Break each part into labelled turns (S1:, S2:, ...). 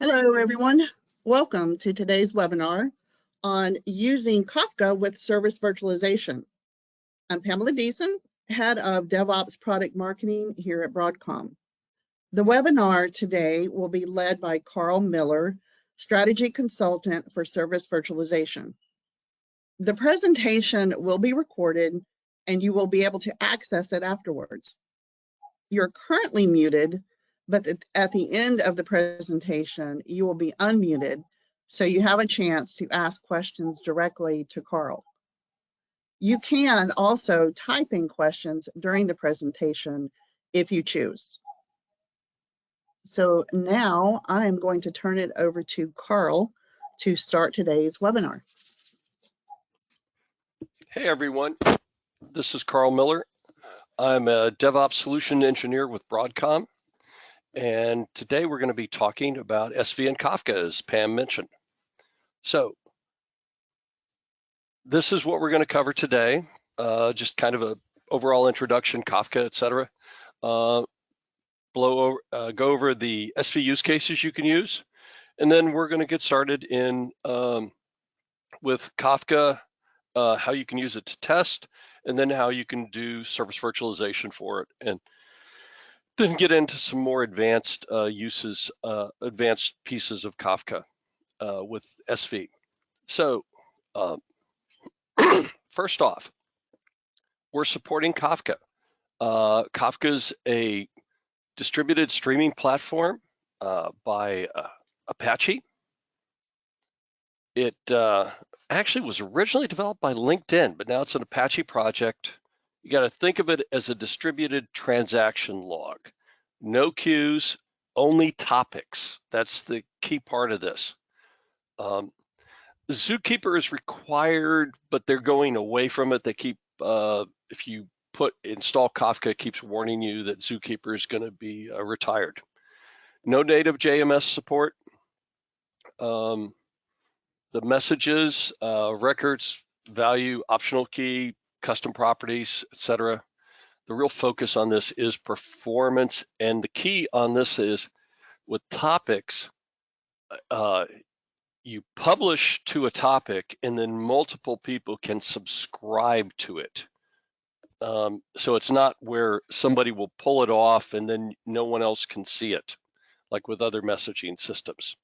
S1: Hello, everyone. Welcome to today's webinar on using Kafka with Service Virtualization. I'm Pamela Deason, Head of DevOps Product Marketing here at Broadcom. The webinar today will be led by Carl Miller, Strategy Consultant for Service Virtualization. The presentation will be recorded and you will be able to access it afterwards. You're currently muted, but at the end of the presentation, you will be unmuted, so you have a chance to ask questions directly to Carl. You can also type in questions during the presentation if you choose. So now I am going to turn it over to Carl to start today's webinar.
S2: Hey everyone, this is Carl Miller. I'm a DevOps solution engineer with Broadcom, and today we're going to be talking about SV and Kafka, as Pam mentioned. So this is what we're going to cover today, just kind of a overall introduction, Kafka, etc. Go over the SV use cases you can use, and then we're going to get started in with Kafka, how you can use it to test, and then how you can do service virtualization for it, and then get into some more advanced uses, advanced pieces of Kafka with SV. So first off, we're supporting Kafka. Kafka's a distributed streaming platform by Apache. It actually was originally developed by LinkedIn, but now it's an Apache project. You got to think of it as a distributed transaction log. No queues, only topics. That's the key part of this. Zookeeper is required, but they're going away from it. They keep, if you install Kafka, it keeps warning you that Zookeeper is going to be retired. No native JMS support. The messages, records, value, optional key, custom properties, etc. The real focus on this is performance, and the key on this is with topics, you publish to a topic and then multiple people can subscribe to it. So it's not where somebody will pull it off and then no one else can see it, like with other messaging systems.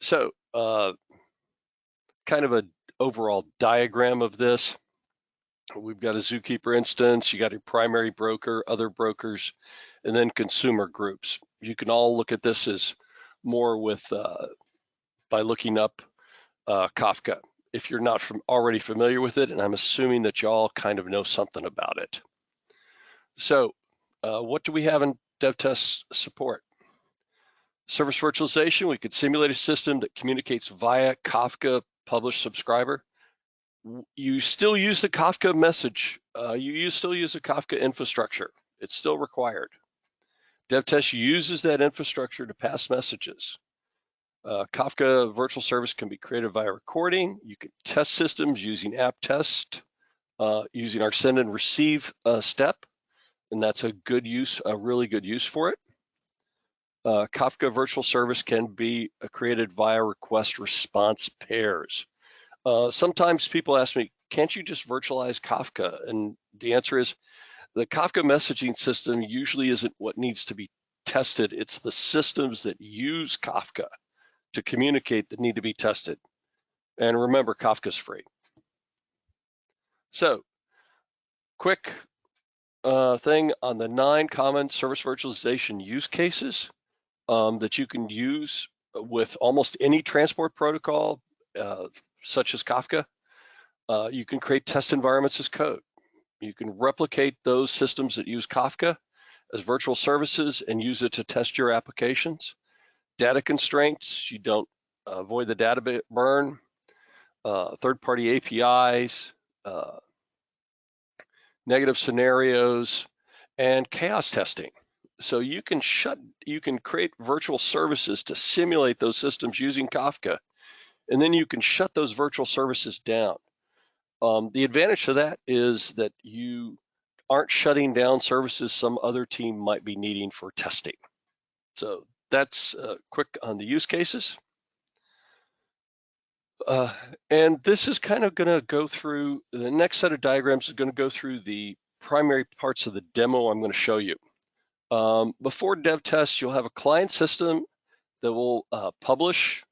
S2: So kind of an overall diagram of this. We've got a Zookeeper instance, you got a primary broker, other brokers, and then consumer groups. You can all look at this as more with by looking up Kafka if you're not already familiar with it, and I'm assuming that y'all kind of know something about it. So what do we have in DevTest support? Service virtualization, we could simulate a system that communicates via Kafka publish subscriber. You still use the Kafka message. You still use the Kafka infrastructure. It's still required. DevTest uses that infrastructure to pass messages. Kafka virtual service can be created via recording. You can test systems using app test, using our send and receive step, and that's a good use, a really good use for it. Kafka virtual service can be created via request response pairs. Sometimes people ask me, can't you just virtualize Kafka? And the answer is, the Kafka messaging system usually isn't what needs to be tested. It's the systems that use Kafka to communicate that need to be tested. And remember, Kafka's free. So, quick thing on the 9 common service virtualization use cases that you can use with almost any transport protocol, such as Kafka. You can create test environments as code. You can replicate those systems that use Kafka as virtual services and use it to test your applications. Data constraints, you don't avoid the data burn. Third-party APIs, negative scenarios, and chaos testing. So you can create virtual services to simulate those systems using Kafka, and then you can shut those virtual services down. The advantage to that is that you aren't shutting down services some other team might be needing for testing. So that's quick on the use cases. And this is kind of going to go through, the next set of diagrams is going to go through the primary parts of the demo I'm going to show you. Before dev test, you'll have a client system that will publish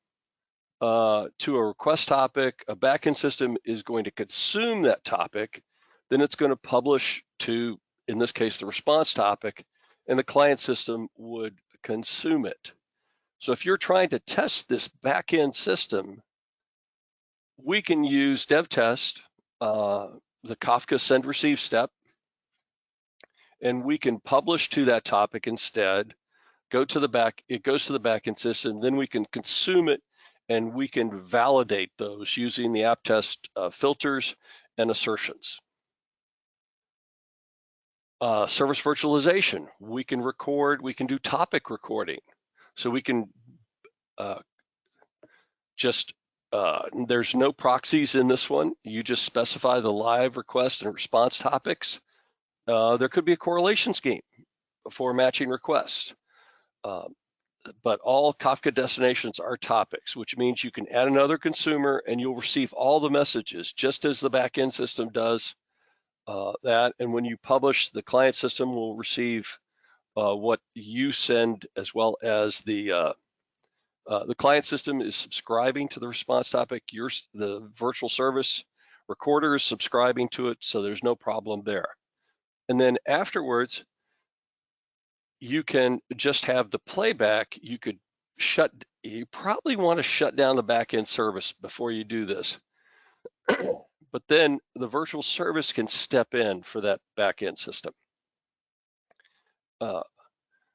S2: to a request topic. A backend system is going to consume that topic. Then it's going to publish to, in this case, the response topic, and the client system would consume it. So if you're trying to test this backend system, we can use dev test, the Kafka send receive step, and we can publish to that topic instead. It goes to the backend system, then we can consume it, and we can validate those using the app test filters and assertions. Service virtualization, we can do topic recording. So we can there's no proxies in this one. You just specify the live request and response topics. There could be a correlation scheme for matching requests. But all Kafka destinations are topics, which means you can add another consumer and you'll receive all the messages just as the backend system does that. And when you publish, the client system will receive what you send, as well as the client system is subscribing to the response topic. The virtual service recorder is subscribing to it, so there's no problem there. And then afterwards, you can just have the playback. You probably want to shut down the backend service before you do this. But then the virtual service can step in for that backend system.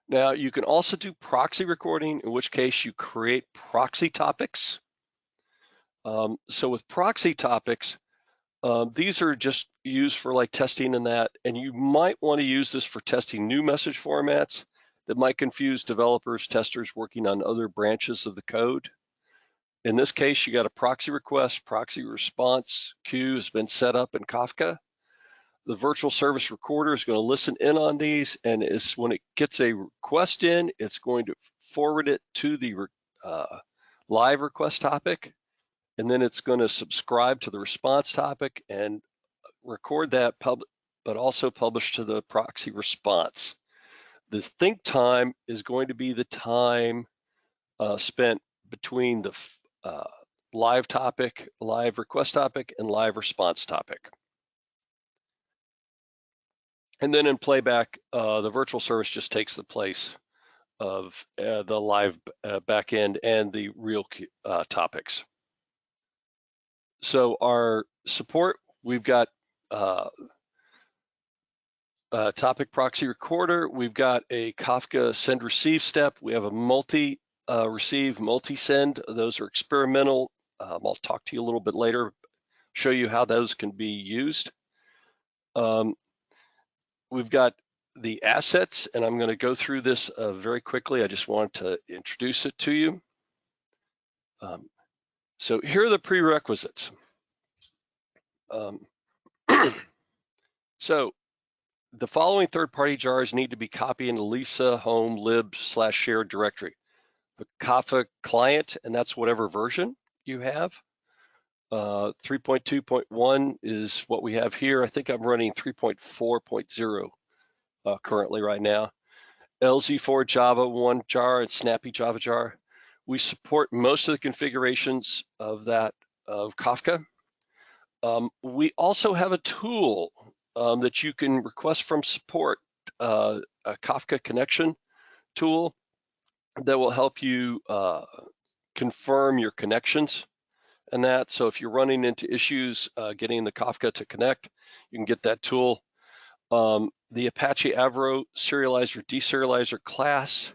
S2: Now you can also do proxy recording, in which case you create proxy topics. So with proxy topics, these are just used for like testing and that, and you might want to use this for testing new message formats that might confuse developers, testers working on other branches of the code. In this case, you got a proxy request, proxy response queue has been set up in Kafka. The virtual service recorder is going to listen in on these, and when it gets a request in, it's going to forward it to the live request topic, and then it's going to subscribe to the response topic and record that, but also publish to the proxy response. The think time is going to be the time spent between the live request topic, and live response topic. And then in playback, the virtual service just takes the place of the live backend and the real topics. So our support, we've got topic proxy recorder. We've got a Kafka send receive step. We have a multi-receive, multi-send. Those are experimental. I'll talk to you a little bit later, show you how those can be used. We've got the assets, and I'm going to go through this very quickly. I just want to introduce it to you. So here are the prerequisites. So the following third-party jars need to be copied into Lisa home lib/shared directory. The Kafka client, and that's whatever version you have. 3.2.1 is what we have here. I think I'm running 3.4.0 currently right now. LZ4 Java 1 jar and Snappy Java jar. We support most of the configurations of Kafka. We also have a tool that you can request from support, a Kafka connection tool that will help you confirm your connections and that. So if you're running into issues getting the Kafka to connect, you can get that tool. The Apache Avro serializer deserializer class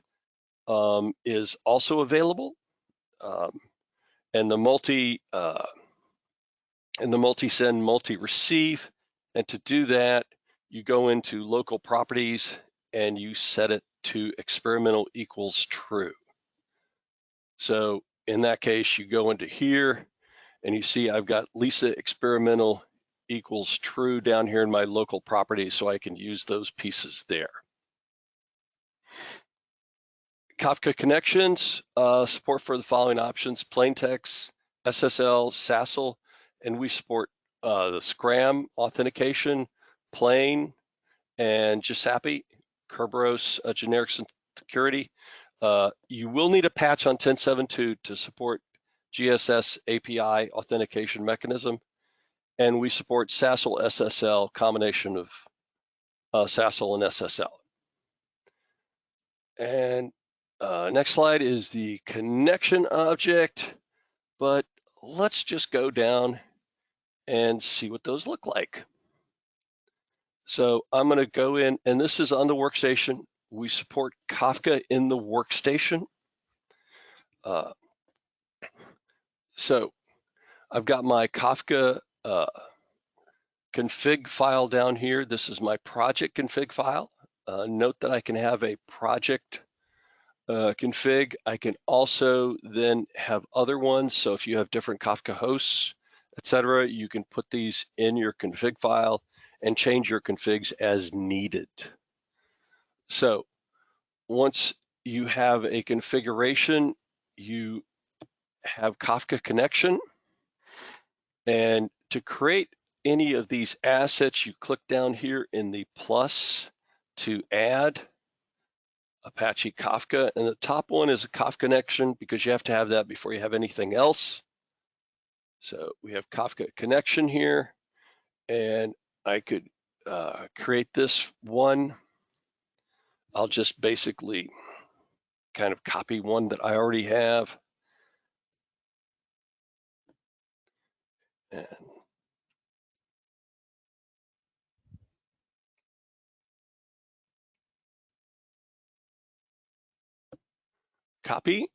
S2: is also available, and the multi-send, multi-receive. And to do that, you go into local properties and you set it to experimental equals true. So in that case, you go into here and you see I've got Lisa experimental equals true down here in my local property, so I can use those pieces there. Kafka connections, support for the following options: plain text, SSL, SASL, and we support the Scram authentication, plain, and just happy, Kerberos generic security. You will need a patch on 10.7.2 to support GSS API authentication mechanism, and we support SASL SSL, combination of SASL and SSL. And next slide is the connection object, but let's just go down and see what those look like. So I'm going to go in, and this is on the workstation. We support Kafka in the workstation. So I've got my Kafka config file down here. This is my project config file. Note that I can have a project config. I can also then have other ones. So if you have different Kafka hosts, etc., you can put these in your config file and change your configs as needed. So once you have a configuration, you have Kafka connection. And to create any of these assets, you click down here in the plus to add Apache Kafka. And the top one is a Kafka connection because you have to have that before you have anything else. So we have Kafka connection here, and I could create this one. I'll just basically kind of copy one that I already have. And copy.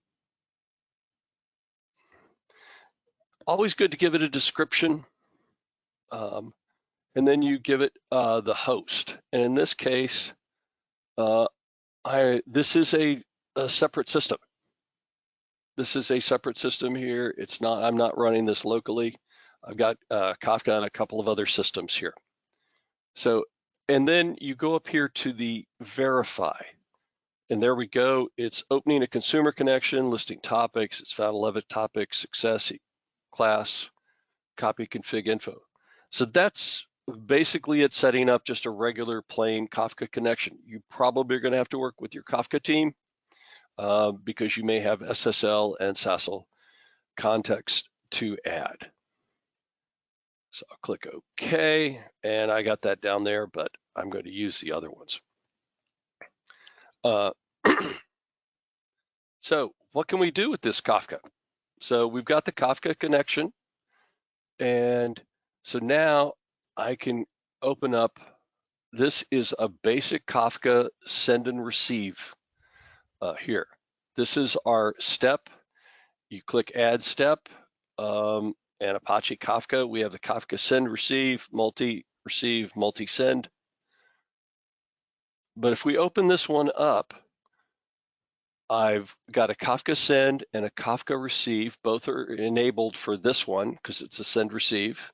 S2: Always good to give it a description. And then you give it the host. And in this case, this is a separate system. This is a separate system here. It's not, I'm not running this locally. I've got Kafka and a couple of other systems here. So, and then you go up here to the verify. And there we go. It's opening a consumer connection, listing topics. It's found 11 topics, success, class, copy config info. So that's basically it, setting up just a regular plain Kafka connection. You probably are going to have to work with your Kafka team because you may have SSL and SASL context to add. So I'll click OK, and I got that down there, but I'm going to use the other ones. So what can we do with this Kafka? So we've got the Kafka connection, and so now I can open up. This is a basic Kafka send and receive here. This is our step. You click add step and Apache Kafka. We have the Kafka send receive, multi-receive, multi-send. But if we open this one up, I've got a Kafka send and a Kafka receive. Both are enabled for this one because it's a send receive.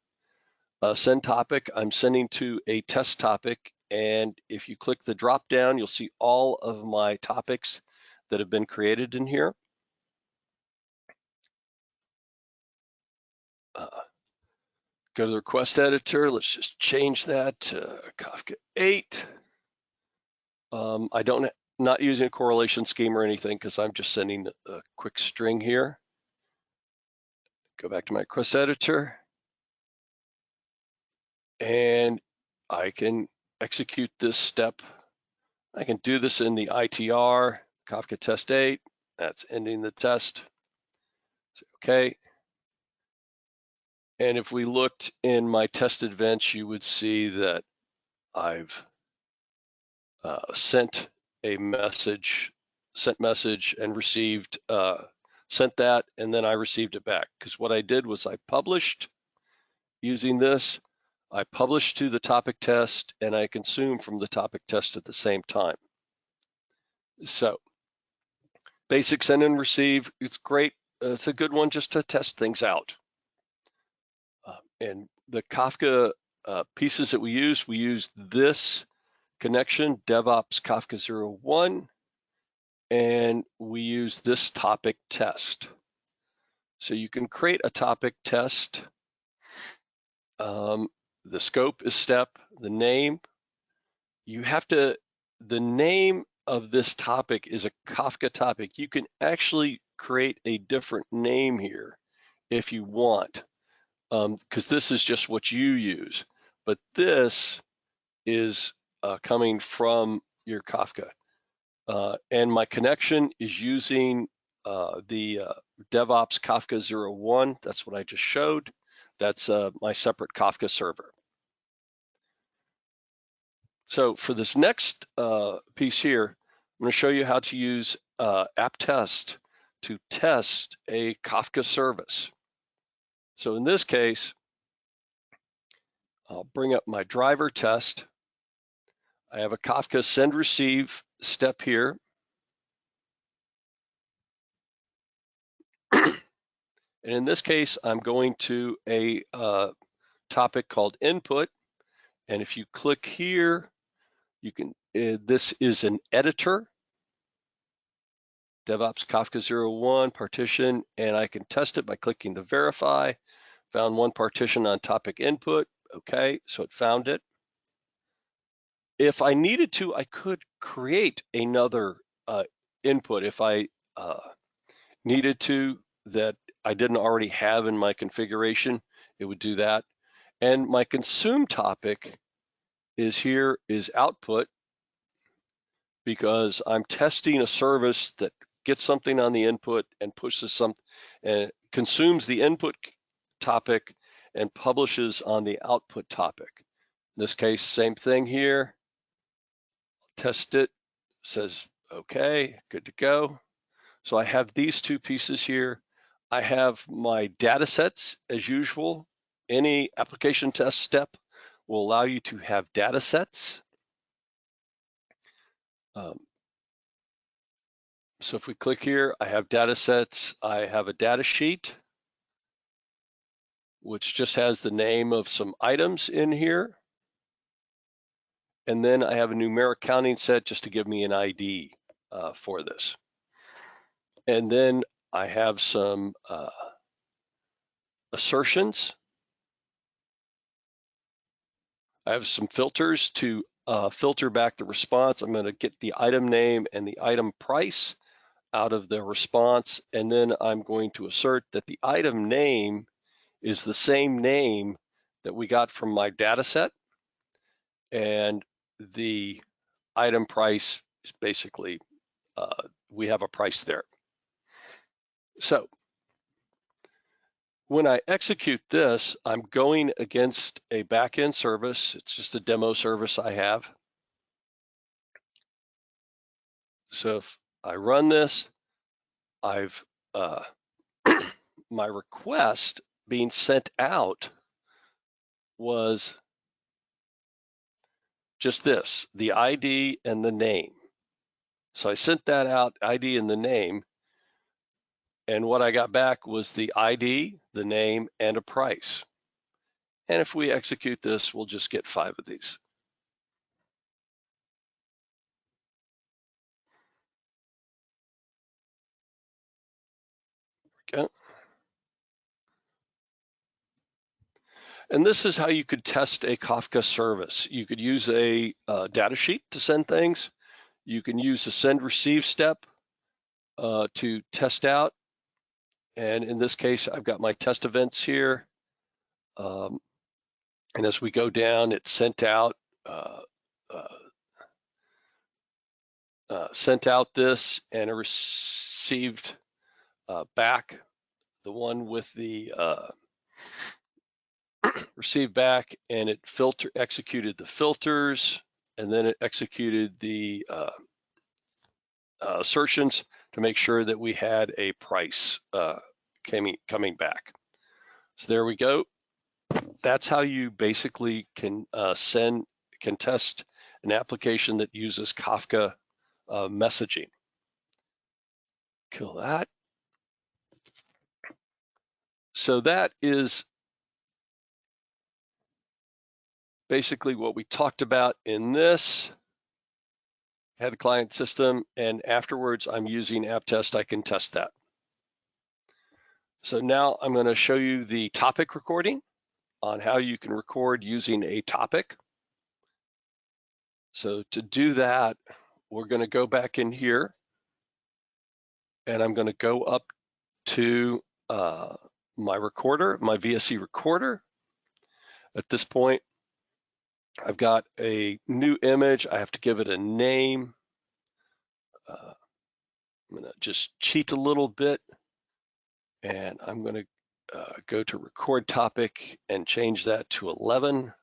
S2: Send topic, I'm sending to a test topic. And if you click the drop down, you'll see all of my topics that have been created in here. Go to the request editor. Let's just change that to Kafka 8. Not using a correlation scheme or anything because I'm just sending a quick string here. Go back to my request editor. And I can execute this step. I can do this in the ITR, Kafka test 8. That's ending the test. Okay. And if we looked in my test events, you would see that I've sent message and received, sent that, and then I received it back. Because what I did was I published using this, I published to the topic test, and I consumed from the topic test at the same time. So basic send and receive, it's great. It's a good one just to test things out. And the Kafka pieces that we use this connection, DevOps Kafka 01. and we use this topic test. So you can create a topic test. The scope is step, the name. The name of this topic is a Kafka topic. You can actually create a different name here if you want, because this is just what you use. But this is coming from your Kafka. And my connection is using the DevOps Kafka 01. That's what I just showed. That's my separate Kafka server. So for this next piece here, I'm going to show you how to use app test to test a Kafka service. So in this case, I'll bring up my driver test. I have a Kafka send receive step here. And in this case, I'm going to a topic called input. And if you click here, you can, this is an editor, DevOps Kafka 01 partition, and I can test it by clicking the verify. Found one partition on topic input. Okay, so it found it. If I needed to, I could create another input if I needed to that I didn't already have in my configuration. It would do that. And my consume topic is here is output, because I'm testing a service that gets something on the input and pushes something and consumes the input topic and publishes on the output topic. In this case, same thing here. Test it, says okay, good to go. So I have these two pieces here. I have my data sets as usual. Any application test step will allow you to have data sets. So if we click here, I have data sets. I have a data sheet, which just has the name of some items in here. And then I have a numeric counting set just to give me an ID for this. And then I have some assertions. I have some filters to filter back the response. I'm going to get the item name and the item price out of the response. And then I'm going to assert that the item name is the same name that we got from my data set. And the item price is basically, we have a price there. So when I execute this, I'm going against a backend service. It's just a demo service I have. So if I run this, I've my request being sent out was just this, the ID and the name. So I sent that out, ID and the name, and what I got back was the ID, the name, and a price. And if we execute this, we'll just get 5 of these. Okay. And this is how you could test a Kafka service. You could use a data sheet to send things. You can use the send receive step to test out. And in this case, I've got my test events here. And as we go down, it sent out this, and it received back the one with the received back, and it executed the filters, and then it executed the assertions to make sure that we had a price coming back. So there we go. That's how you basically can test an application that uses Kafka messaging. Kill that. So that is basically what we talked about in this. had the client system, and afterwards I'm using app test, I can test that. So now I'm going to show you the topic recording on how you can record using a topic. So to do that, we're going to go back in here, and I'm going to go up to my recorder, my VSC recorder. At this point, I've got a new image. I have to give it a name. I'm going to just cheat a little bit, and I'm going to go to record topic and change that to 11,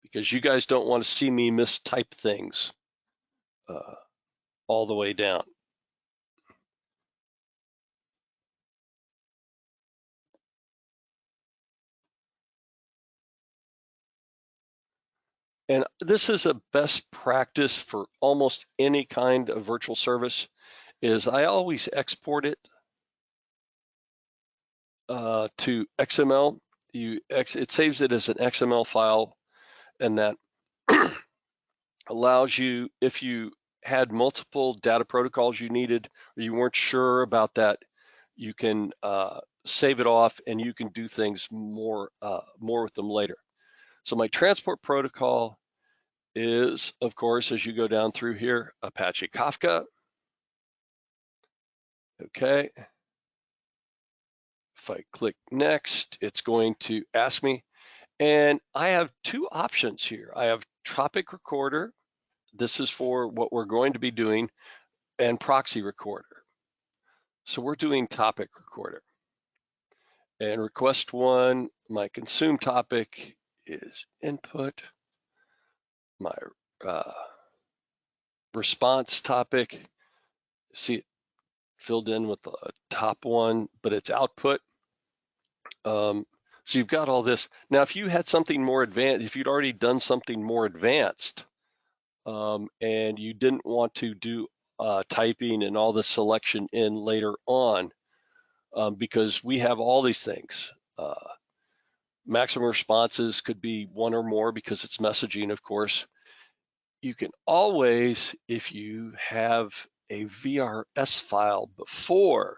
S2: because you guys don't want to see me mistype things all the way down. And this is a best practice for almost any kind of virtual service, is I always export it to XML. It saves it as an XML file, and that allows you, if you had multiple data protocols you needed, or you weren't sure about that, you can save it off, and you can do things more with them later. So my transport protocol is, of course, as you go down through here, Apache Kafka. Okay. If I click next, it's going to ask me, and I have two options here. I have topic recorder. This is for what we're going to be doing, and proxy recorder. So we're doing topic recorder. And request one, my consume topic is input. My response topic, see it filled in with the top one, but it's output. So you've got all this. Now, if you had something more advanced, if you'd already done something more advanced, and you didn't want to do typing and all the selection in later on, because we have all these things. Maximum responses could be one or more because it's messaging, of course. You can always, if you have a VRS file before,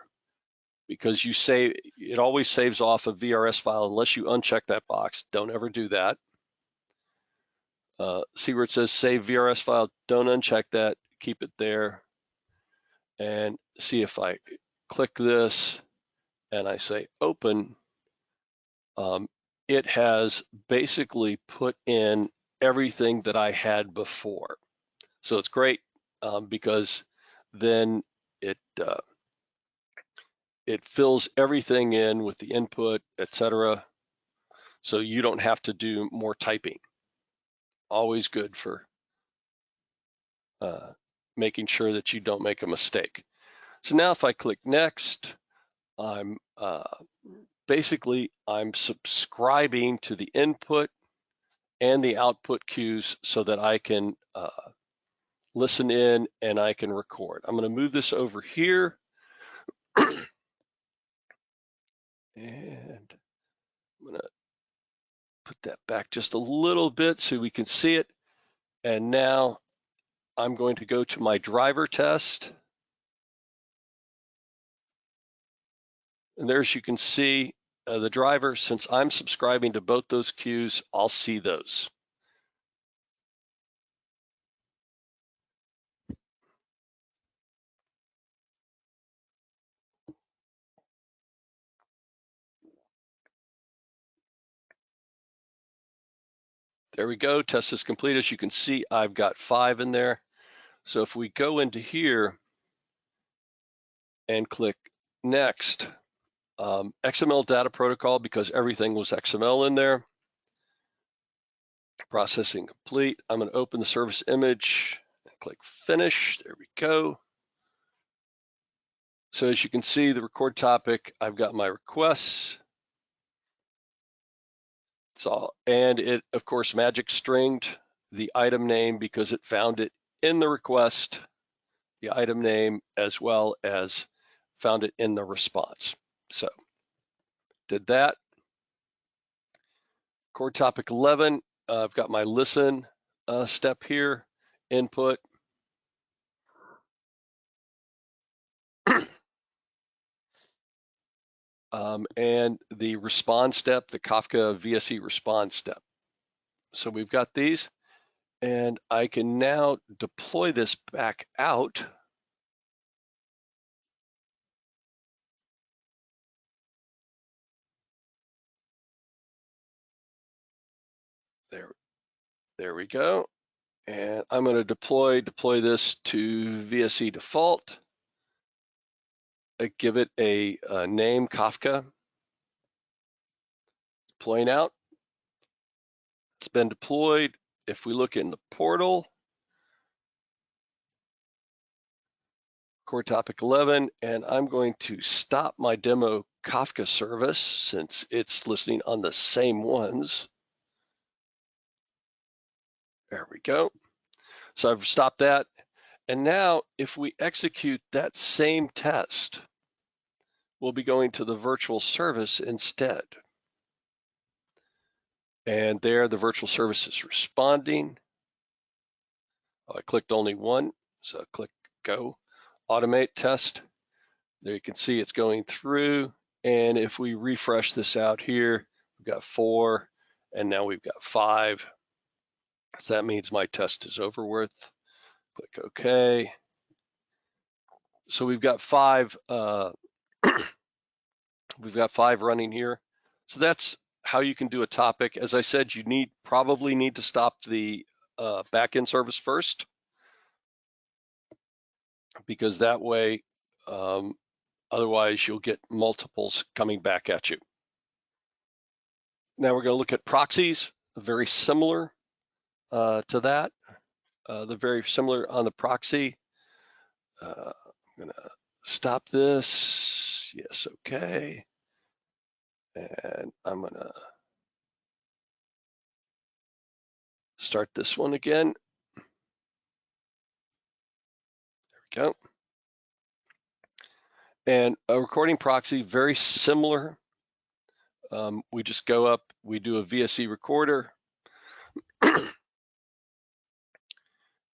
S2: because you say it always saves off a VRS file unless you uncheck that box. Don't ever do that. See where it says save VRS file, don't uncheck that, keep it there. And see if I click this and I say open, it has basically put in everything that I had before. So it's great because then it fills everything in with the input, etc. So you don't have to do more typing. Always good for making sure that you don't make a mistake. So now if I click next, I'm basically I'm subscribing to the input and the output cues so that I can listen in and I can record. I'm going to move this over here, and I'm going to put that back just a little bit so we can see it. And now I'm going to go to my driver test. And there, as you can see, the driver, since I'm subscribing to both those cues, I'll see those. There we go, test is complete. As you can see, I've got 5 in there. So if we go into here and click next, XML data protocol, because everything was XML in there. Processing complete. I'm going to open the service image and click finish. There we go. So as you can see, the record topic, I've got my requests. It's all, and it, of course, magic stringed the item name because it found it in the request, the item name, as well as found it in the response. So did that. Record topic 11, I've got my listen. step here, input. And the respond step, the Kafka VSE respond step. So we've got these, and I can now deploy this back out. There we go. And I'm going to deploy this to VSE default. Give it a name, Kafka. Deploying out. It's been deployed. If we look in the portal, core topic 11, and I'm going to stop my demo Kafka service since it's listening on the same ones. There we go. So I've stopped that. And now if we execute that same test, we'll be going to the virtual service instead. And there the virtual service is responding. I clicked only one, so click go, automate test. There you can see it's going through. And if we refresh this out here, we've got 4, and now we've got 5. So that means my test is over with. Click OK. So we've got 5. We've got 5 running here. So that's how you can do a topic. As I said, you probably need to stop the backend service first, because that way, otherwise you'll get multiples coming back at you. Now we're going to look at proxies, very similar to that. They're very similar on the proxy. I'm going to stop this. Yes, okay. And I'm going to start this one again. There we go. And a recording proxy, very similar. We just go up, we do a VSE recorder.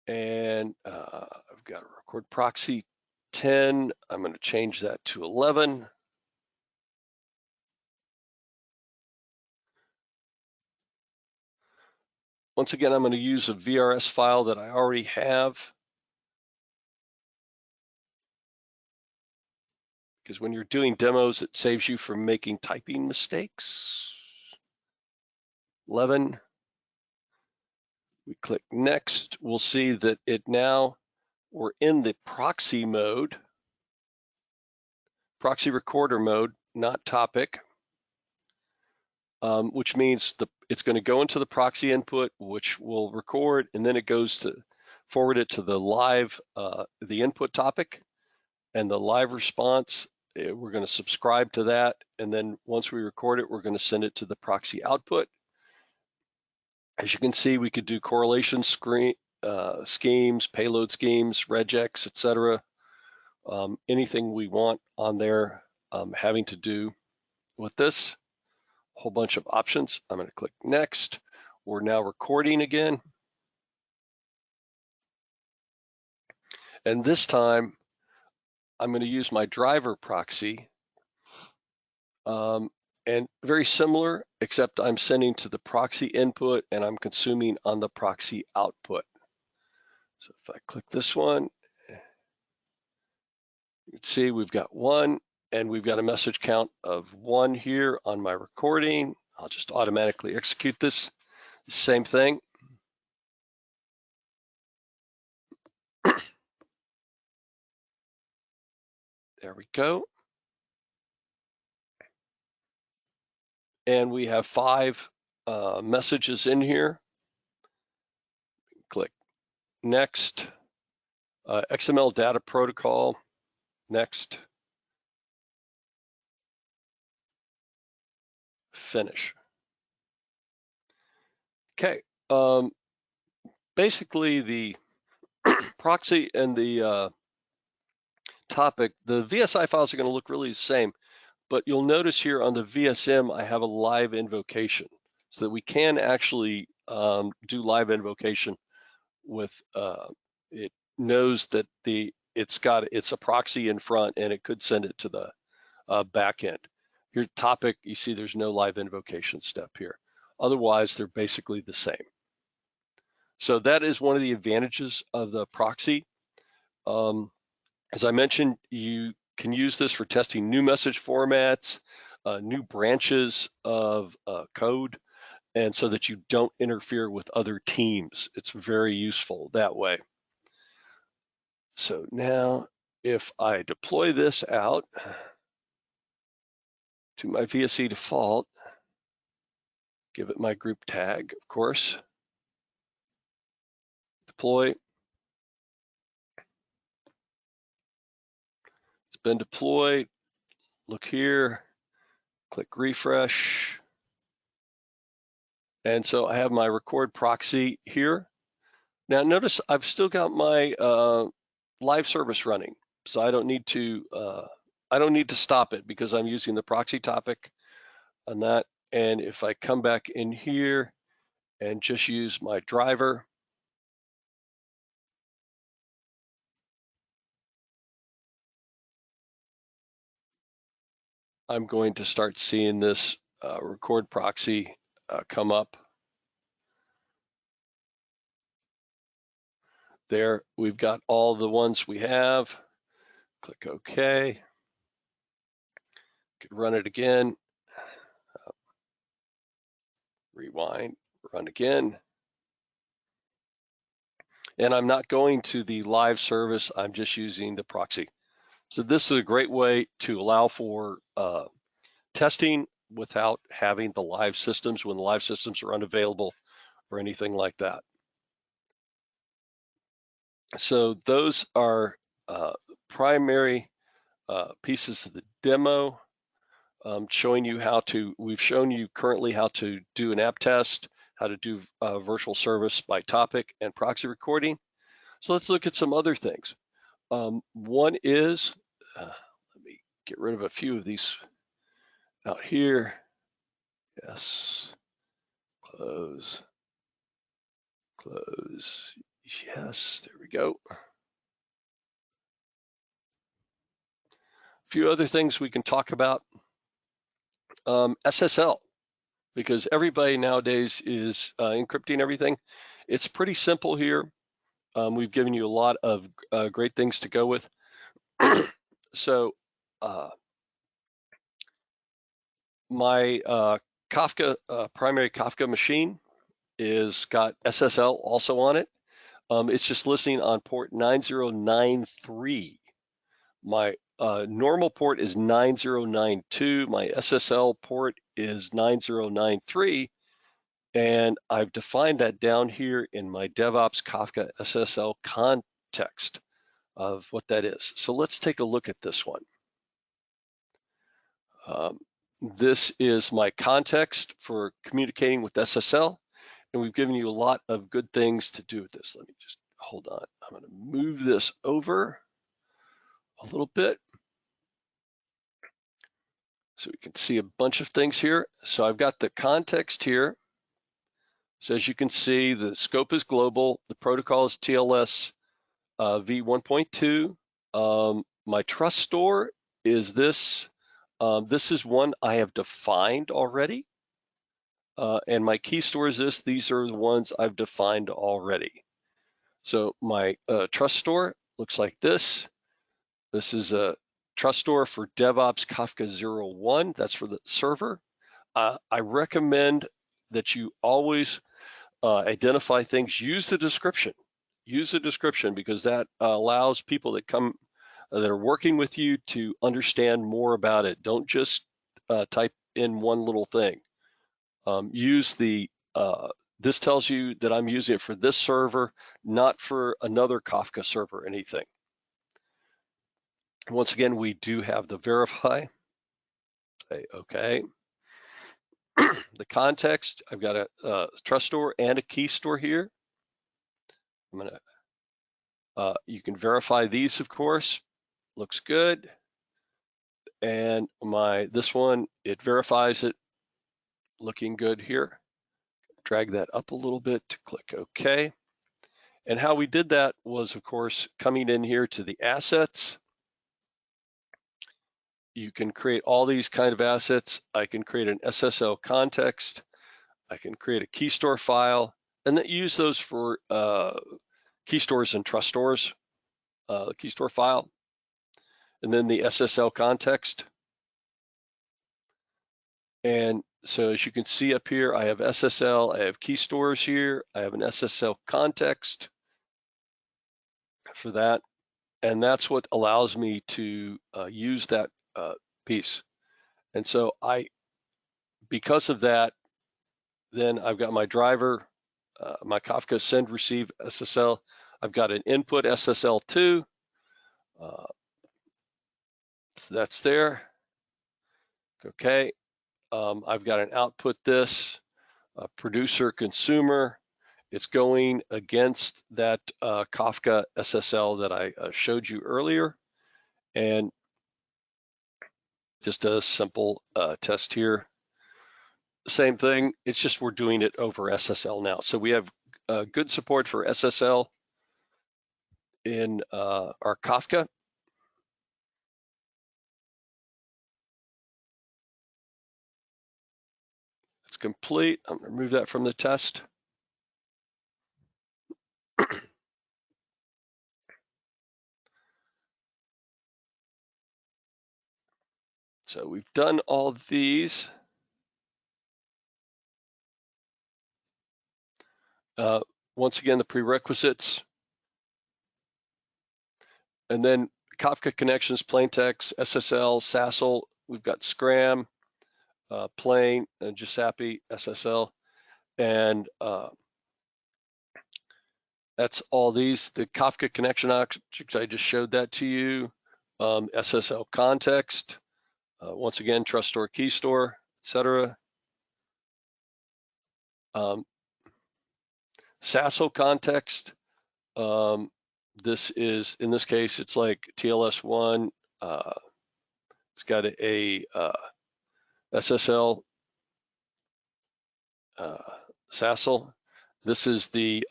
S2: And I've got a record proxy 10. I'm going to change that to 11. Once again, I'm going to use a VRS file that I already have, because when you're doing demos, it saves you from making typing mistakes. 11. We click next. We'll see that we're in the proxy mode, proxy recorder mode, not topic, which means it's going to go into the proxy input, which will record, and then it goes to forward it to the live, the input topic, and the live response. We're going to subscribe to that, and then once we record it, we're going to send it to the proxy output. As you can see, we could do correlation schemes, payload schemes, regex, etc. Anything we want on there having to do with this. A whole bunch of options. I'm going to click next. We're now recording again. And this time, I'm going to use my driver proxy. And very similar, except I'm sending to the proxy input and I'm consuming on the proxy output. So if I click this one, you can see we've got 1, and we've got a message count of 1 here on my recording. I'll just automatically execute this. Same thing. There we go. And we have 5 messages in here. Click next. XML data protocol, next. Finish. Okay. Basically, the proxy and the topic, the VSI files are going to look really the same, but you'll notice here on the VSM, I have a live invocation so that we can actually do live invocation with it knows that it's a proxy in front, and it could send it to the back end. Here, topic, you see there's no live invocation step here. Otherwise, they're basically the same. So that is one of the advantages of the proxy. As I mentioned, you can use this for testing new message formats, new branches of code, and so that you don't interfere with other teams. It's very useful that way. So now if I deploy this out to my VSE default, give it my group tag, of course, deploy. It's been deployed. Look here, click refresh. And so I have my record proxy here. Now notice I've still got my live service running, so I don't need to stop it because I'm using the proxy topic on that. And if I come back in here and just use my driver, I'm going to start seeing this record proxy come up. There, we've got all the ones we have. Click OK. Could run it again. Rewind, run again. And I'm not going to the live service, I'm just using the proxy. So this is a great way to allow for testing without having the live systems when the live systems are unavailable or anything like that. So those are primary pieces of the demo, showing you we've shown you currently how to do an app test, how to do virtual service by topic and proxy recording. So let's look at some other things. One is, let me get rid of a few of these out here. Yes, close, close. Yes, there we go. A few other things we can talk about. SSL, because everybody nowadays is encrypting everything. It's pretty simple here. We've given you a lot of great things to go with. So my Kafka primary Kafka machine is got SSL also on it. It's just listening on port 9093. My normal port is 9092. My SSL port is 9093. And I've defined that down here in my DevOps Kafka SSL context of what that is. So let's take a look at this one. This is my context for communicating with SSL, and we've given you a lot of good things to do with this. Let me just hold on. I'm going to move this over a little bit so we can see a bunch of things here. So I've got the context here. So as you can see, the scope is global. The protocol is TLS v1.2. My trust store is this. This is one I have defined already. And my key store is this. These are the ones I've defined already. So my trust store looks like this. This is a trust store for DevOps Kafka 01. That's for the server. I recommend that you always identify things. Use the description. Use the description because that allows people that come that are working with you to understand more about it. Don't just type in one little thing. Use the this tells you that I'm using it for this server, not for another Kafka server or anything. Once again, we do have the verify. Say okay. The context, I've got a trust store and a key store here. I'm gonna, you can verify these, of course. Looks good. And this one, it verifies it. Looking good here. Drag that up a little bit to click OK. And how we did that was, of course, coming in here to the assets. You can create all these kind of assets. I can create an SSL context. I can create a key store file, and then use those for key stores and trust stores, the key store file, and then the SSL context. And so as you can see up here, I have SSL, I have key stores here, I have an SSL context for that. And that's what allows me to use that piece. And so because of that, then I've got my driver, my Kafka send receive SSL. I've got an input SSL2. So that's there. Okay. I've got an output this, producer consumer. It's going against that Kafka SSL that I showed you earlier. And just a simple test here. Same thing, it's just we're doing it over SSL now. So we have good support for SSL in our Kafka. It's complete. I'm going to remove that from the test. So we've done all of these. Once again, the prerequisites. And then Kafka connections, plaintext, SSL, SASL. We've got Scram, Plain, and Giuseppe, SSL. And that's all these. The Kafka connection objects, I just showed that to you. SSL context. Once again, trust store, key store, etc. SASL context. This is, in this case, it's like TLS1. It's got a SSL SASL. This is the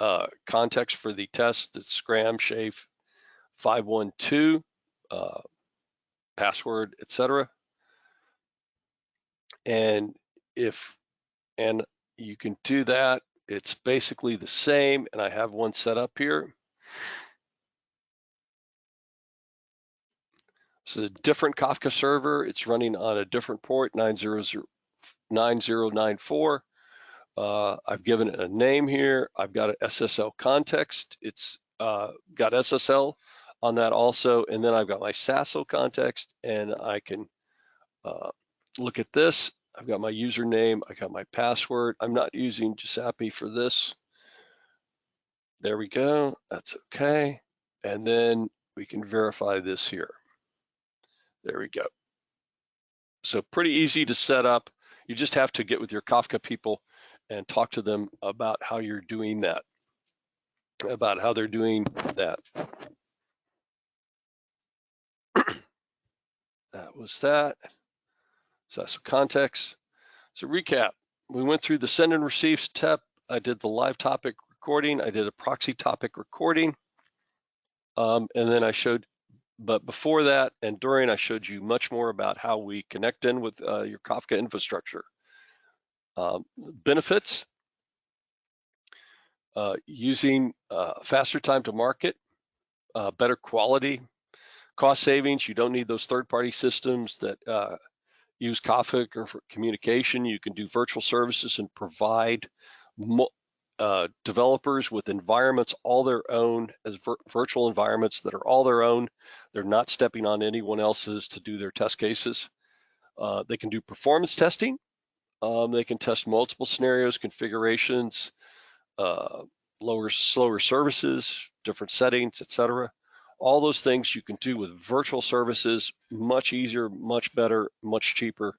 S2: context for the test. It's Scram Shafe 512, password, etc. And you can do that. It's basically the same, and I have one set up here. So a different Kafka server. It's running on a different port, 9094. I've given it a name here. I've got an SSL context. It's got SSL on that also. And then I've got my SASL context, and I can look at this. I've got my username. I got my password. I'm not using Giuseppe for this. There we go. That's okay. And then we can verify this here. There we go. So pretty easy to set up. You just have to get with your Kafka people and talk to them about how you're doing that, about how they're doing that. That was that. So that's context. So recap, we went through the send and receive step. I did the live topic recording. I did a proxy topic recording. And then I showed, but before that and during, I showed you much more about how we connect in with your Kafka infrastructure. Benefits, using faster time to market, better quality, cost savings. You don't need those third-party systems that use Kafka for communication. You can do virtual services and provide developers with environments all their own, as virtual environments that are all their own. They're not stepping on anyone else's to do their test cases. They can do performance testing. They can test multiple scenarios, configurations, slower services, different settings, etc. All those things you can do with virtual services much easier, much better, much cheaper,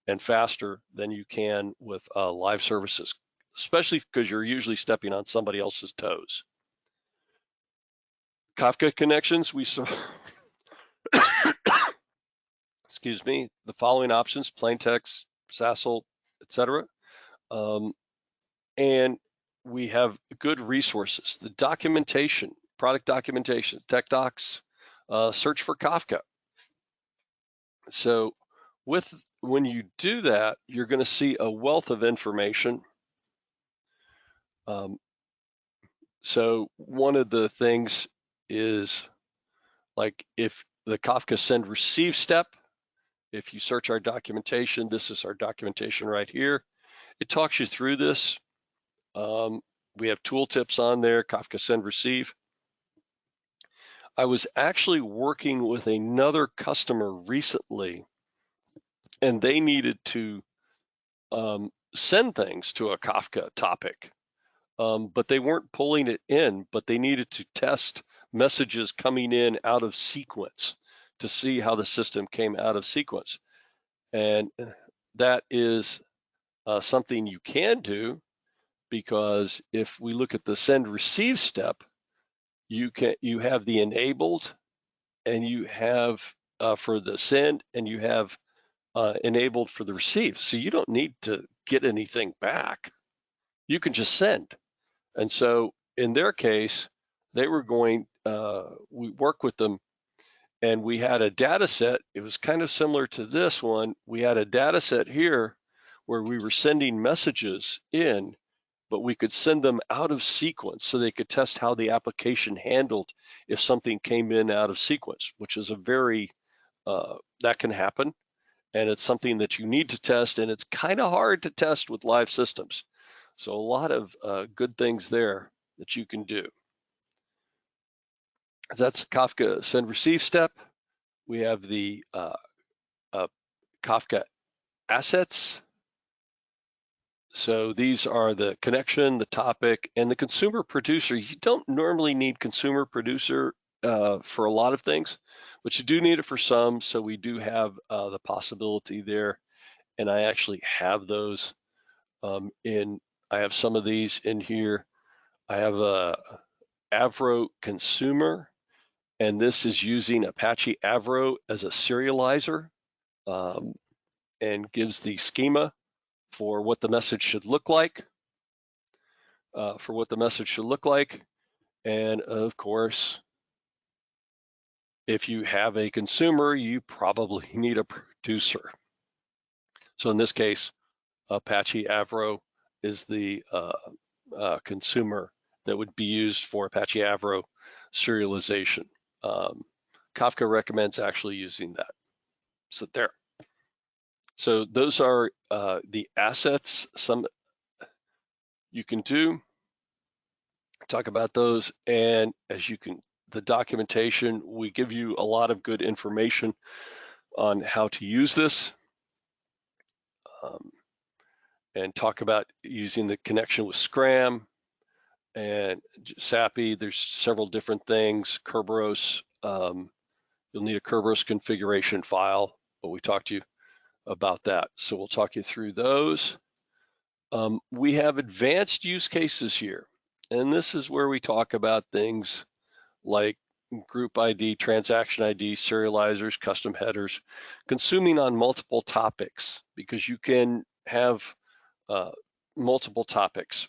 S2: and faster than you can with live services, especially because you're usually stepping on somebody else's toes. Kafka connections, we saw, excuse me, the following options: plain text, SASL, etc. And we have good resources. The documentation, product documentation, tech docs, search for Kafka. So when you do that, you're going to see a wealth of information. So one of the things is, like, if the Kafka send receive step, if you search our documentation, this is our documentation right here. It talks you through this. We have tooltips on there, Kafka send receive. I was actually working with another customer recently, and they needed to send things to a Kafka topic, but they weren't pulling it in, but they needed to test messages coming in out of sequence to see how the system came out of sequence. And that is something you can do, because if we look at the send receive step, you have the enabled, and you have for the send, and you have enabled for the receive. So you don't need to get anything back. You can just send. And so in their case, they were we work with them, and we had a data set. It was kind of similar to this one. We had a data set here where we were sending messages in, but we could send them out of sequence so they could test how the application handled if something came in out of sequence, which is that can happen. And it's something that you need to test, and it's kind of hard to test with live systems. So a lot of good things there that you can do. That's Kafka send receive step. We have the Kafka assets. So these are the connection, the topic, and the consumer producer. You don't normally need consumer producer for a lot of things, but you do need it for some. So we do have the possibility there. And I actually have those I have some of these in here. I have a Avro consumer, and this is using Apache Avro as a serializer, and gives the schema for what the message should look like. And of course, if you have a consumer, you probably need a producer. So in this case, Apache Avro is the consumer that would be used for Apache Avro serialization. Kafka recommends actually using that. So there. So those are the assets. Some you can do. Talk about those, and the documentation, we give you a lot of good information on how to use this, and talk about using the connection with Scram and SAPI. There's several different things. Kerberos, you'll need a Kerberos configuration file, but we talked to you about that. So we'll talk you through those. We have advanced use cases here, and this is where we talk about things like group ID, transaction ID, serializers, custom headers, consuming on multiple topics, because you can have multiple topics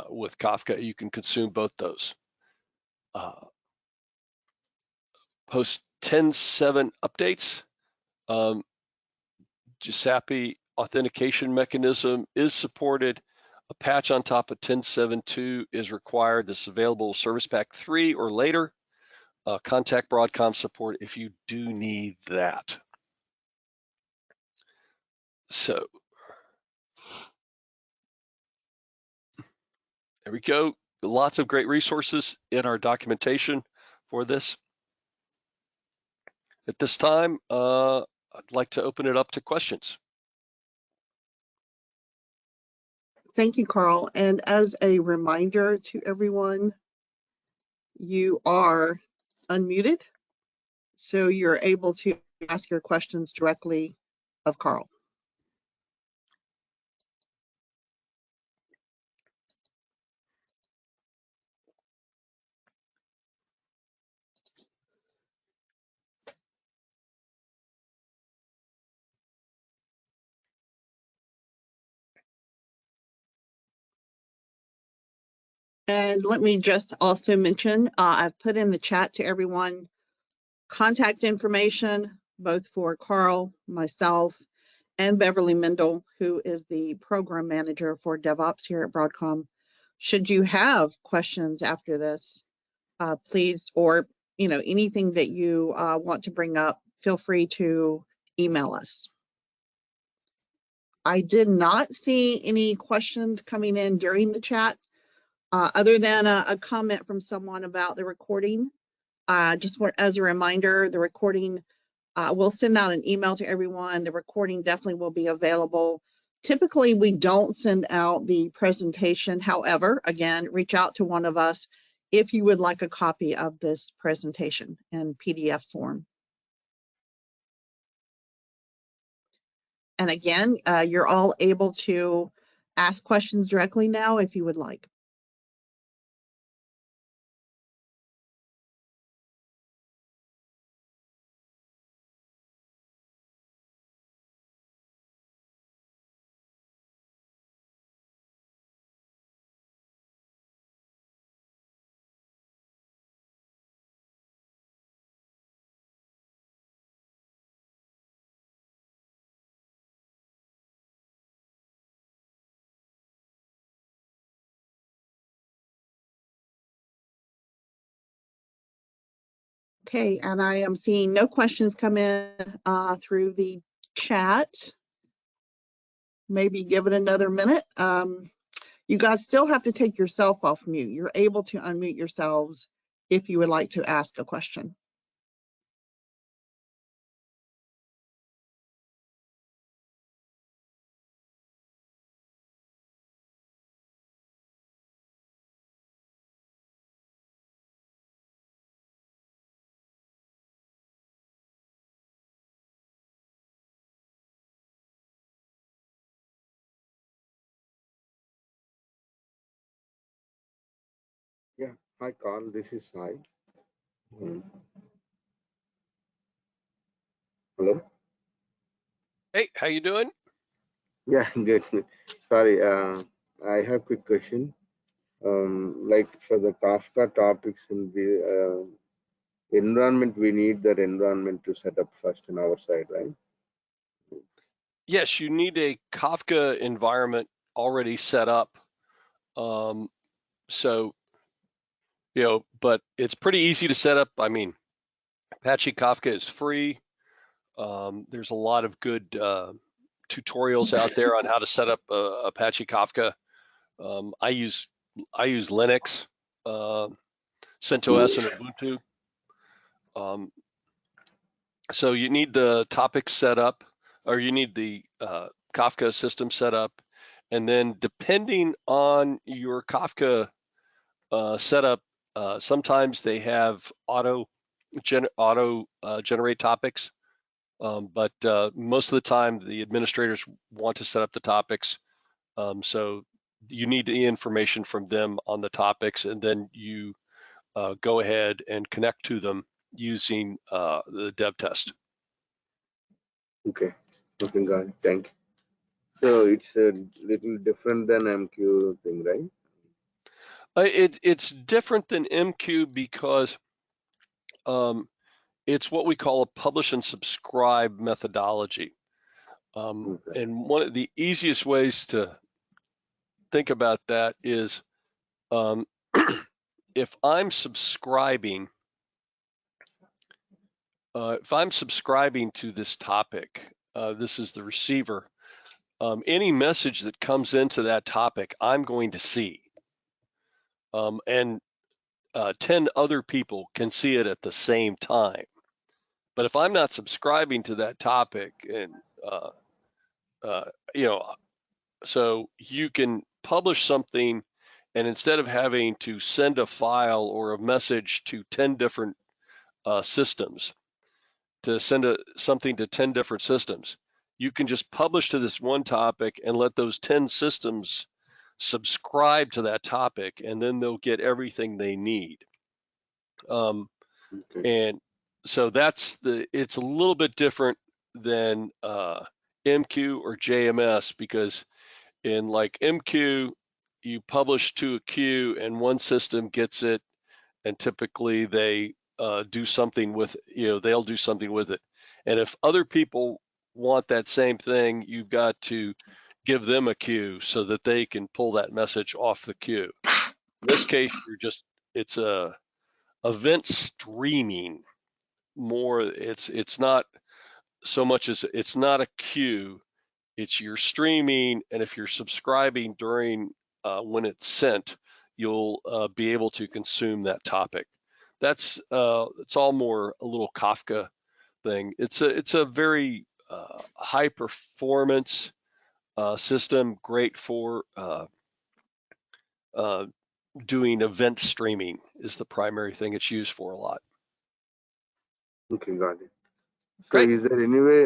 S2: with Kafka. You can consume both those. Post 10.7 updates. GSAPI authentication mechanism is supported. A patch on top of 10.7.2 is required. This is available Service Pack 3 or later. Contact Broadcom support if you do need that. So there we go. Lots of great resources in our documentation for this. At this time, I'd like to open it up to questions.
S1: Thank you, Carl. And as a reminder to everyone, you are unmuted, so you're able to ask your questions directly of Carl. And let me just also mention, I've put in the chat to everyone contact information, both for Carl, myself, and Beverly Mendel, who is the program manager for DevOps here at Broadcom. Should you have questions after this, please, or anything that you want to bring up, feel free to email us. I did not see any questions coming in during the chat, other than a comment from someone about the recording. Just as a reminder, the recording, we'll send out an email to everyone. The recording definitely will be available. Typically, we don't send out the presentation. However, again, reach out to one of us if you would like a copy of this presentation in PDF form. And again, you're all able to ask questions directly now if you would like. Okay, and I am seeing no questions come in through the chat. Maybe give it another minute. You guys still have to take yourself off mute. You're able to unmute yourselves if you would like to ask a question.
S3: Yeah, hi Carl, this is Sai. Hello?
S2: Hey, how you doing?
S3: Yeah, good. Sorry, I have quick question. Like for the Kafka topics in the environment, we need that environment to set up first in our side, right?
S2: Yes, you need a Kafka environment already set up. So, but it's pretty easy to set up. I mean, Apache Kafka is free. There's a lot of good tutorials out there on how to set up Apache Kafka. I use Linux, CentOS, and Ubuntu. So you need the topics set up, or you need the Kafka system set up, and then depending on your Kafka setup, sometimes they have auto generate topics, but most of the time the administrators want to set up the topics. So you need the information from them on the topics, and then you go ahead and connect to them using the dev test.
S3: Okay, okay, got it. Thank you. So it's a little different than MQ thing, right?
S2: It's different than MQ because it's what we call a publish and subscribe methodology.
S3: Okay.
S2: And one of the easiest ways to think about that is if I'm subscribing to this topic, this is the receiver. Any message that comes into that topic, I'm going to see. And 10 other people can see it at the same time. But if I'm not subscribing to that topic, and so you can publish something, and instead of having to send a file or a message to 10 different systems, to send something to 10 different systems, you can just publish to this one topic and let those 10 systems subscribe to that topic, and then they'll get everything they need. Okay. And so it's a little bit different than MQ or JMS, because in like MQ, you publish to a queue and one system gets it, and typically they do something with, they'll do something with it. And if other people want that same thing, you've got to give them a queue so that they can pull that message off the queue. In this case, it's a event streaming more. It's not so much as it's not a queue, it's your streaming, and if you're subscribing during when it's sent, you'll be able to consume that topic. It's all more a little Kafka thing. It's a very high performance system, great for doing event streaming is the primary thing it's used for a lot.
S3: Okay, got it. So
S2: Great.
S3: is there any way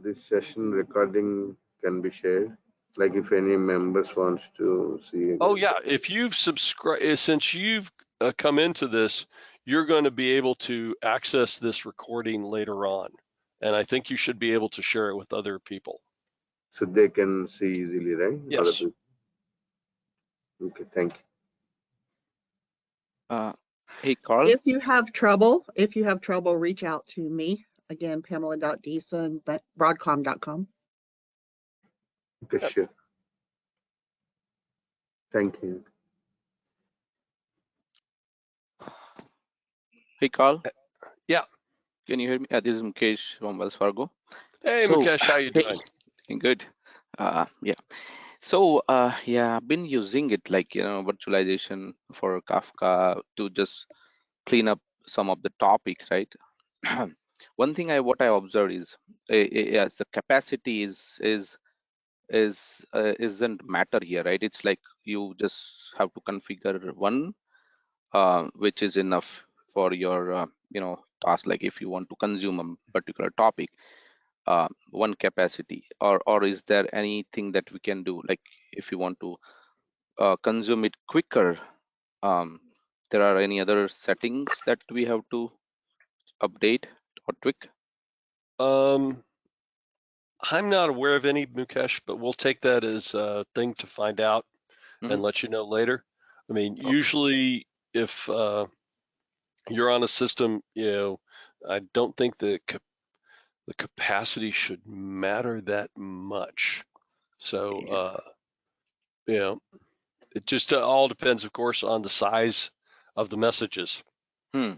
S3: this session recording can be shared? Like if any members wants to see again?
S2: Oh yeah, if you've subscribed, since you've come into this, you're going to be able to access this recording later on. And I think you should be able to share it with other people.
S3: So they can see easily, right?
S2: Yes.
S3: Okay, thank you.
S4: Hey, Carl.
S1: If you have trouble, reach out to me. Again, Pamela.Deason, but Broadcom.com.
S3: Okay,
S2: Yep.
S3: sure. Thank you.
S4: Hey, Carl.
S2: Yeah.
S4: Can you hear me? This is Mukesh from Wells Fargo.
S2: Hey,
S4: So,
S2: Mukesh, how you doing?
S4: Good. Yeah. So, yeah, I've been using it like, virtualization for Kafka to just clean up some of the topics, right? One thing what I observed is, yes, the capacity isn't matter here, right? It's like you just have to configure one, which is enough for your, task. Like if you want to consume a particular topic, one capacity, or is there anything that we can do? Like if you want to consume it quicker, there are any other settings that we have to update or tweak?
S2: I'm not aware of any, Mukesh, but we'll take that as a thing to find out and let you know later. I mean, usually if you're on a system, I don't think the capacity should matter that much. So, it just all depends, of course, on the size of the messages.
S4: Yeah,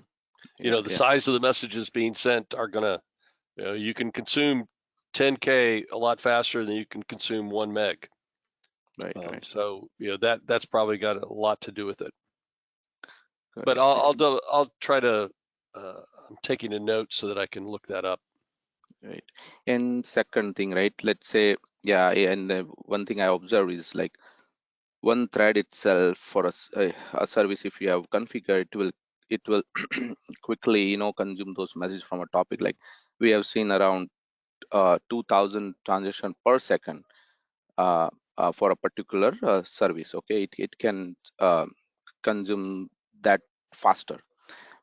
S2: The size of the messages being sent are gonna, you can consume 10K a lot faster than you can consume 1 meg.
S4: right.
S2: So, that's probably got a lot to do with it.
S4: Got
S2: But
S4: it.
S2: I'll try to. I'm taking a note so that I can look that up.
S4: Right. And second thing, right? Let's say, yeah, and one thing I observe is like one thread itself for a service, if you have configured, it will quickly, consume those messages from a topic. Like we have seen around 2,000 transactions per second for a particular service. Okay, it can consume that faster.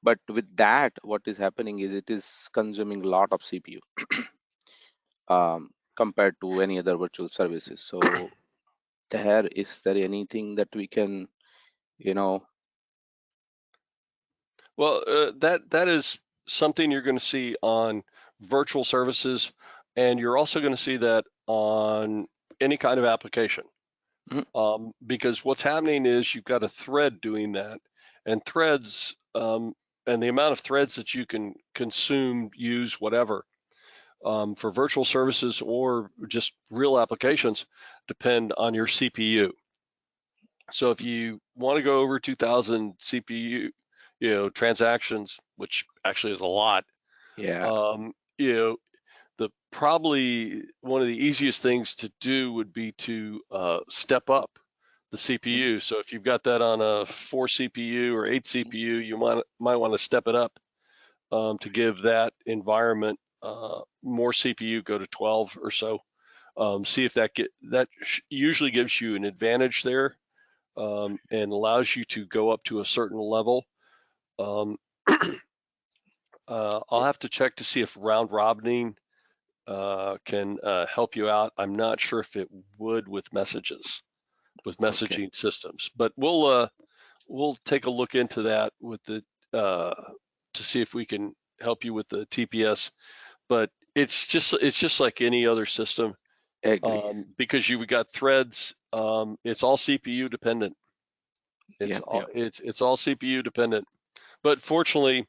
S4: But with that, what is happening is it is consuming a lot of CPU compared to any other virtual services. So is there anything that we can,
S2: Well, that is something you're going to see on virtual services, and you're also going to see that on any kind of application. Because what's happening is you've got a thread doing that, and threads, and the amount of threads that you can consume, use, whatever, for virtual services or just real applications depend on your CPU. So if you want to go over 2,000 CPU, transactions, which actually is a lot, the probably one of the easiest things to do would be to step up the CPU. So if you've got that on a 4 CPU or 8 CPU, you might want to step it up to give that environment more CPU, go to 12 or so. See if that usually gives you an advantage there. And allows you to go up to a certain level. I'll have to check to see if round robining can help you out. I'm not sure if it would with messages. with messaging systems. But we'll take a look into that with the to see if we can help you with the TPS. But it's just like any other system,
S4: Agree.
S2: because you've got threads. It's all CPU dependent. It's
S4: Yeah.
S2: it's all CPU dependent. But fortunately,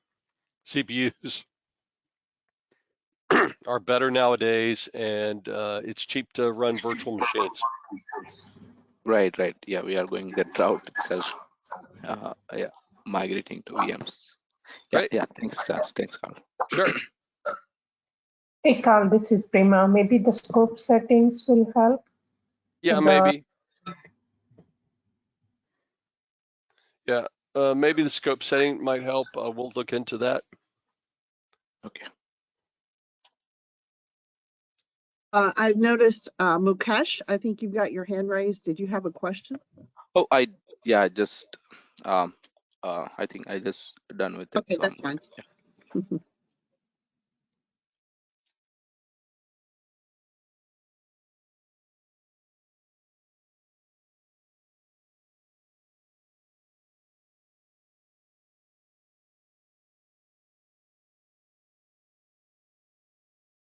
S2: CPUs are better nowadays, and it's cheap to run virtual machines.
S4: Right. Yeah, we are going that route itself. Yeah, migrating to VMs.
S2: Great.
S4: Yeah. Thanks, Carl.
S2: Sure.
S5: Hey, Carl, this is Prema. Maybe the scope settings will help.
S2: Yeah,
S5: The-
S2: maybe. Yeah, maybe the scope setting might help. We'll look into that.
S4: Okay.
S1: I've noticed, Mukesh, I think you've got your hand raised. Did you have a question?
S4: Oh, I just I think I just done with it.
S1: Okay,
S4: So
S1: that's
S4: I'm
S1: fine.
S4: good.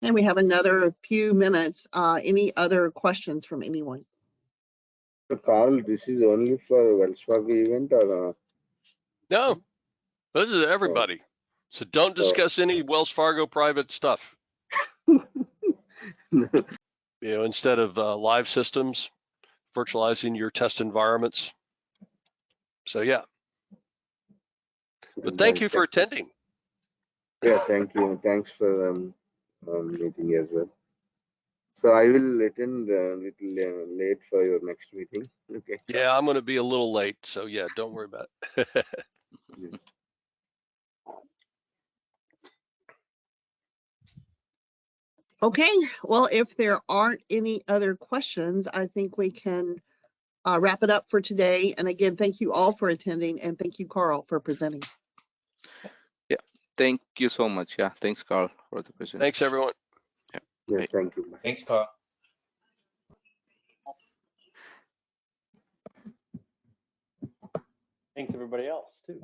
S1: And we have another few minutes. Any other questions from anyone?
S3: So Carl, this is only for Wells Fargo event or?
S2: No, this is everybody. So don't discuss any Wells Fargo private stuff. Instead of live systems, virtualizing your test environments. So yeah. But thank you for attending.
S3: Yeah, thank you. Thanks for meeting as well. So I will attend a little late for your next meeting. Okay.
S2: Yeah, I'm going to be a little late. So yeah, don't worry about it.
S1: Okay, well, if there aren't any other questions, I think we can wrap it up for today. And again, thank you all for attending, and thank you, Carl, for presenting.
S4: Yeah. Thank you so much. Yeah. Thanks, Carl, for the presentation.
S2: Thanks, everyone.
S3: Yeah,
S4: Right.
S3: thank you.
S6: Thanks, Carl.
S7: Thanks everybody else too.